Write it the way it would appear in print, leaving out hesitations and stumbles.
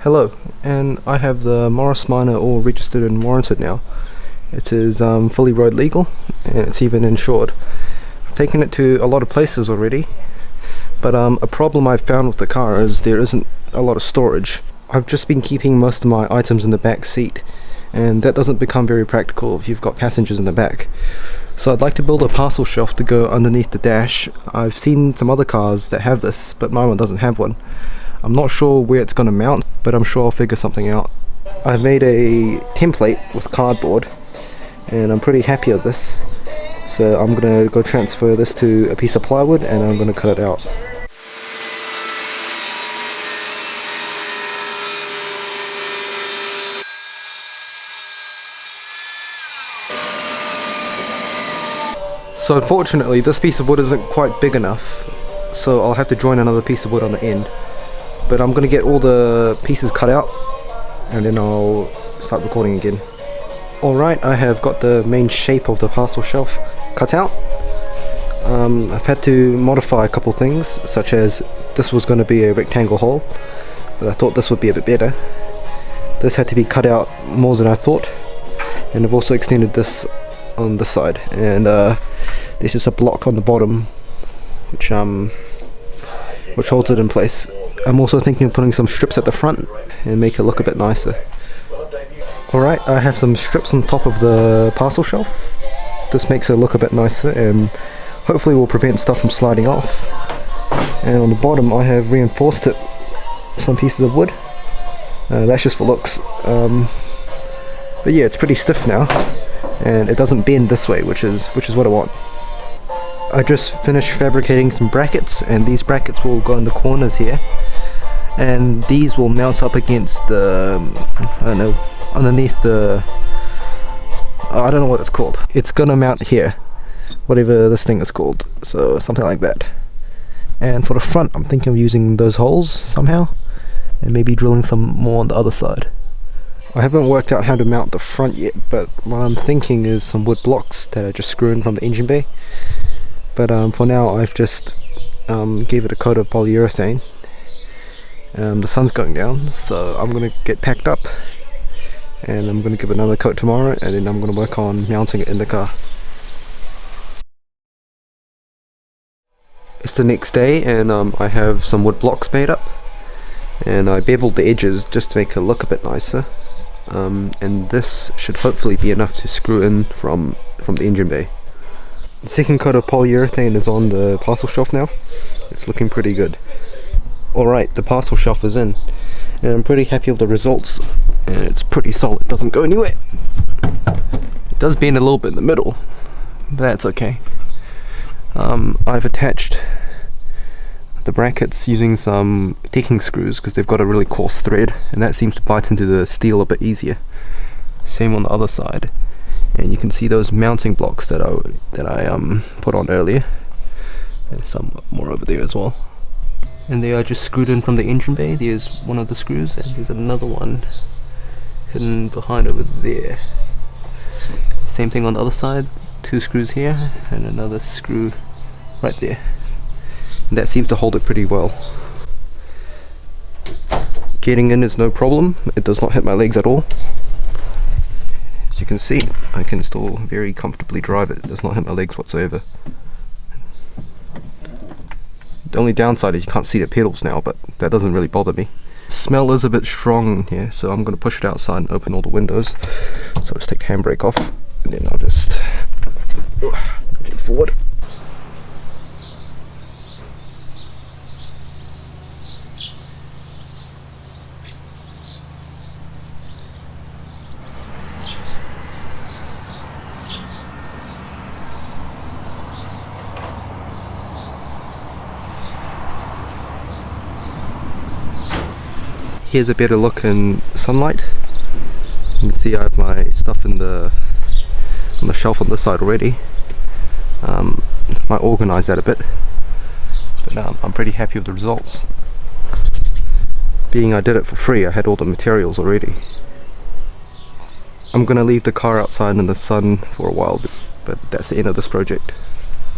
Hello, and I have the Morris Minor all registered and warranted now. It is fully road legal and it's even insured. I've taken it to a lot of places already, but a problem I've found with the car is there isn't a lot of storage. I've just been keeping most of my items in the back seat, and that doesn't become very practical if you've got passengers in the back. So I'd like to build a parcel shelf to go underneath the dash. I've seen some other cars that have this, but my one doesn't have one. I'm not sure where it's going to mount, but I'm sure I'll figure something out. I've made a template with cardboard and I'm pretty happy with this. So I'm going to go transfer this to a piece of plywood and I'm going to cut it out. So unfortunately this piece of wood isn't quite big enough, so I'll have to join another piece of wood on the end. But I'm going to get all the pieces cut out and then I'll start recording again. Alright, I have got the main shape of the parcel shelf cut out. I've had to modify a couple things, such as this was going to be a rectangle hole, but I thought this would be a bit better. This had to be cut out more than I thought, and I've also extended this on this side, and there's just a block on the bottom which holds it in place. I'm also thinking of putting some strips at the front and make it look a bit nicer. Alright, I have some strips on top of the parcel shelf. This makes it look a bit nicer and hopefully will prevent stuff from sliding off. And on the bottom I have reinforced it with some pieces of wood. That's just for looks. But yeah, it's pretty stiff now and it doesn't bend this way, which is what I want. I just finished fabricating some brackets, and these brackets will go in the corners here, and these will mount up against the, I don't know, underneath the, I don't know what it's called. It's gonna mount here, whatever this thing is called, so something like that. And for the front I'm thinking of using those holes somehow, and maybe drilling some more on the other side. I haven't worked out how to mount the front yet, but what I'm thinking is some wood blocks that are just screwed from the engine bay. But for now I've just gave it a coat of polyurethane. The sun's going down, so I'm going to get packed up and I'm going to give it another coat tomorrow, and then I'm going to work on mounting it in the car. It's the next day and I have some wood blocks made up, and I beveled the edges just to make it look a bit nicer. And this should hopefully be enough to screw in from the engine bay. The second coat of polyurethane is on the parcel shelf now. It's looking pretty good. Alright, the parcel shelf is in, and I'm pretty happy with the results, and it's pretty solid, it doesn't go anywhere. It does bend a little bit in the middle, but that's okay. I've attached the brackets using some decking screws because they've got a really coarse thread, and that seems to bite into the steel a bit easier. Same on the other side. And you can see those mounting blocks that I put on earlier, and some more over there as well. And they are just screwed in from the engine bay. There's one of the screws, and there's another one hidden behind over there. Same thing on the other side, 2 screws here and another screw right there. And that seems to hold it pretty well. Getting in is no problem, it does not hit my legs at all. As you can see, I can still very comfortably drive it. It does not hit my legs whatsoever. The only downside is you can't see the pedals now, but that doesn't really bother me. Smell is a bit strong in here, so I'm going to push it outside and open all the windows. So let's take the handbrake off, and then I'll just get forward. Here's a better look in sunlight. You can see I have my stuff on the shelf on this side already. Might organise that a bit, but I'm pretty happy with the results. Being I did it for free, I had all the materials already. I'm going to leave the car outside in the sun for a while, but that's the end of this project.